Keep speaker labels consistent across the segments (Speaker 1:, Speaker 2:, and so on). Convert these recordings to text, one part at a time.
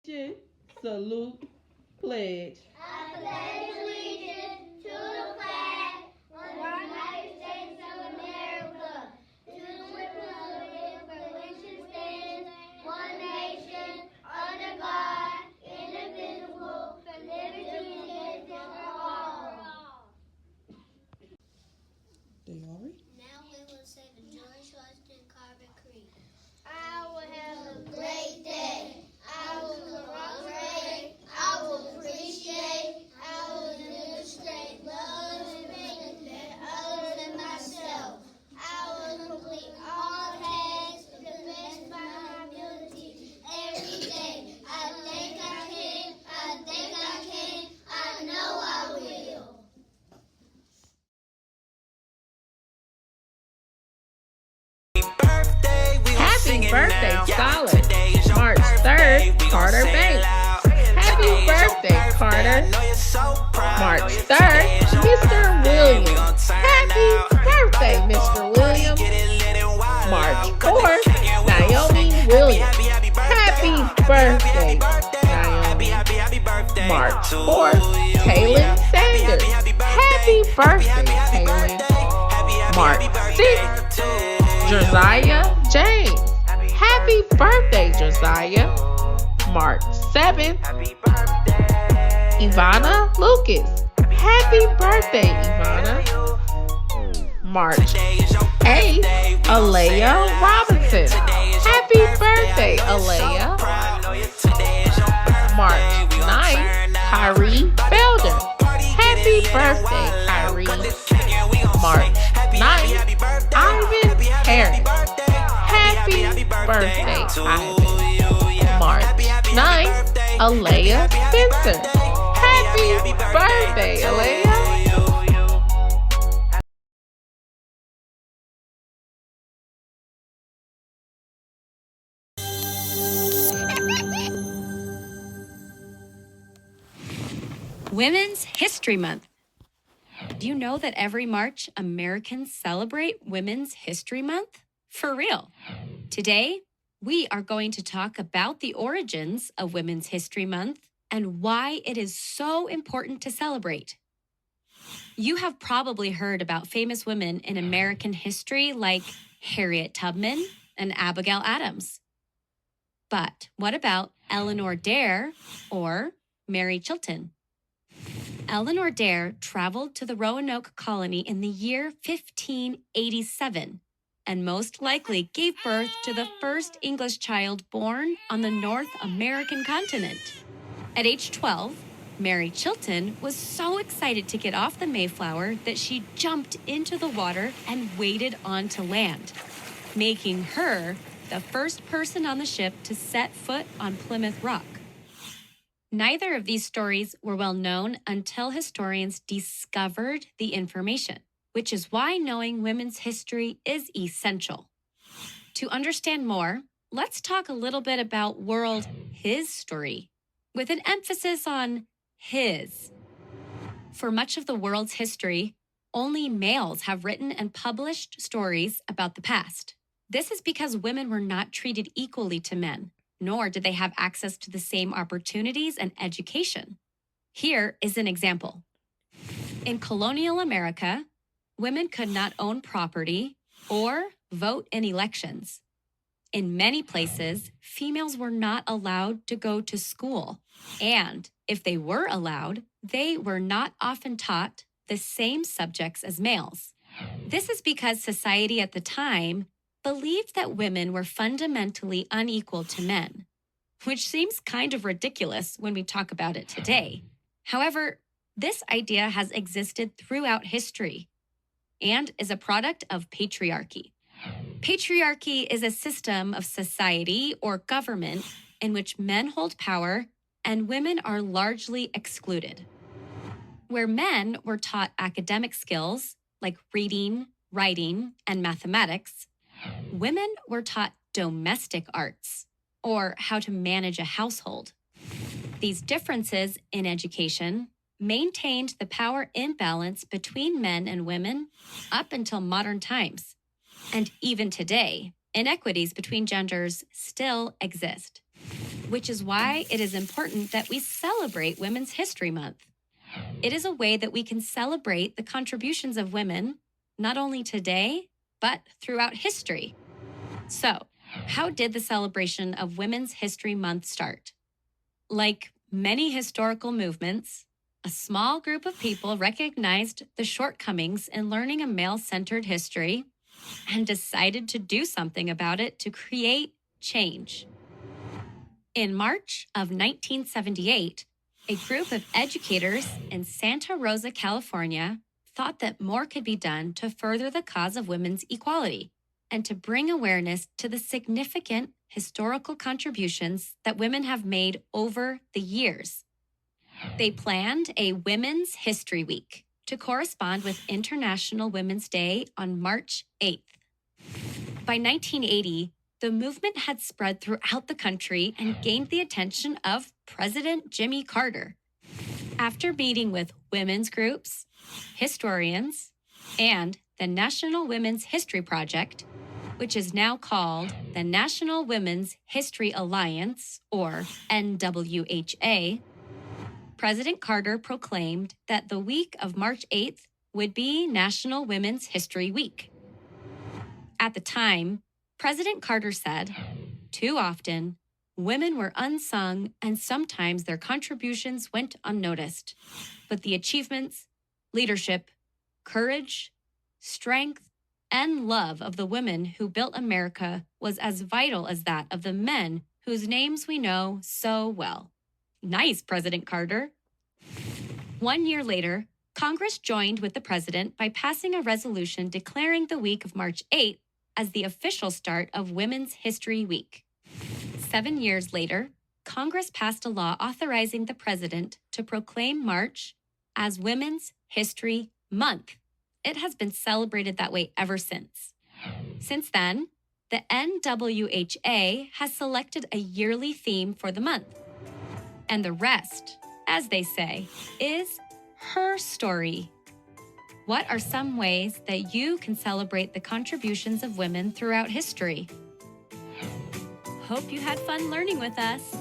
Speaker 1: Attention, salute, pledge.
Speaker 2: I pledge allegiance to the flag of the United States of America, to the republic for which it stands, one nation, under God, indivisible, for liberty and justice for all.
Speaker 1: They all right?
Speaker 2: Now we will say the George Washington Carver Creed. I will have a great day. I will cooperate. I will appreciate. I will demonstrate love and respect others and myself. I will complete all tasks to the best of my ability every day. I think I can. I think I can. I know I will.
Speaker 3: Happy birthday, Scholar. March 3rd, Carter Banks. Happy birthday, Carter. March 3rd, Mr. Williams. Happy birthday, Mr. Williams. March 4th, Naomi Williams. Happy birthday, Naomi. March 4th, Kaylin Sanders. Happy birthday, Kaylin. March 6th, Josiah James. Happy birthday, Josiah. March 7th, Ivana Lucas. Happy birthday, Ivana. March 8th, Alea Robinson. Happy birthday, Alea. March 9th, Kyrie Felder. Happy birthday, Kyrie. March 9th, Ivan Harris. Happy birthday, Ivan. March 9th, Alea Spencer. Happy birthday, Alea.
Speaker 4: Women's History Month. Do you know that every March, Americans celebrate Women's History Month? For real. Today, we are going to talk about the origins of Women's History Month and why it is so important to celebrate. You have probably heard about famous women in American history like Harriet Tubman and Abigail Adams. But what about Eleanor Dare or Mary Chilton? Eleanor Dare traveled to the Roanoke colony in the year 1587 and most likely gave birth to the first English child born on the North American continent. At age 12, Mary Chilton was so excited to get off the Mayflower that she jumped into the water and waded onto land, making her the first person on the ship to set foot on Plymouth Rock. Neither of these stories were well known until historians discovered the information, which is why knowing women's history is essential. To understand more, let's talk a little bit about world history, with an emphasis on his. For much of the world's history, only males have written and published stories about the past. This is because women were not treated equally to men, nor did they have access to the same opportunities and education. Here is an example. In colonial America, women could not own property or vote in elections. In many places, females were not allowed to go to school, and if they were allowed, they were not often taught the same subjects as males. This is because society at the time believed that women were fundamentally unequal to men, which seems kind of ridiculous when we talk about it today. However, this idea has existed throughout history and is a product of patriarchy. Patriarchy is a system of society or government in which men hold power and women are largely excluded. Where men were taught academic skills like reading, writing, and mathematics, women were taught domestic arts, or how to manage a household. These differences in education maintained the power imbalance between men and women up until modern times. And even today, inequities between genders still exist. which is why it is important that we celebrate Women's History Month. It is a way that we can celebrate the contributions of women, not only today, but throughout history. So, how did the celebration of Women's History Month start? Like many historical movements, a small group of people recognized the shortcomings in learning a male-centered history and decided to do something about it to create change. In March of 1978, a group of educators in Santa Rosa, California, thought that more could be done to further the cause of women's equality and to bring awareness to the significant historical contributions that women have made over the years. They planned a Women's History Week to correspond with International Women's Day on March 8th. By 1980, the movement had spread throughout the country and gained the attention of President Jimmy Carter. After meeting with women's groups, historians, and the National Women's History Project, which is now called the National Women's History Alliance, or NWHA, President Carter proclaimed that the week of March 8th would be National Women's History Week. At the time, President Carter said, "Too often, women were unsung and sometimes their contributions went unnoticed. But the achievements, leadership, courage, strength, and love of the women who built America was as vital as that of the men whose names we know so well." Nice, President Carter. 1 year later, Congress joined with the president by passing a resolution declaring the week of March 8th as the official start of Women's History Week. 7 years later, Congress passed a law authorizing the president to proclaim March as Women's History Month. It has been celebrated that way ever since. Since then, the NWHA has selected a yearly theme for the month. And the rest, as they say, is her story. What are some ways that you can celebrate the contributions of women throughout history? Hope you had fun learning with us.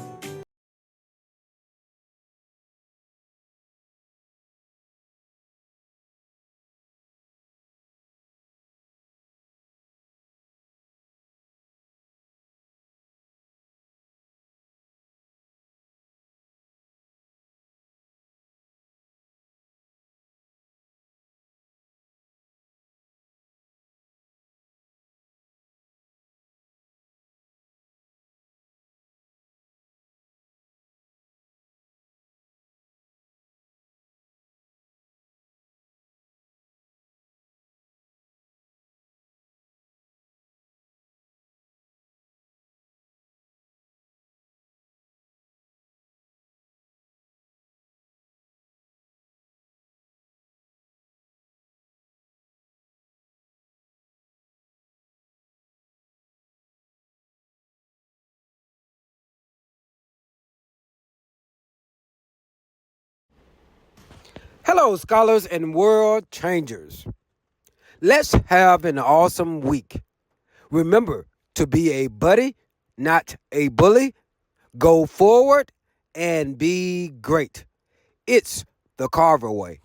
Speaker 5: Hello, scholars and world changers. Let's have an awesome week. Remember to be a buddy, not a bully. Go forward and be great. It's the Carver way.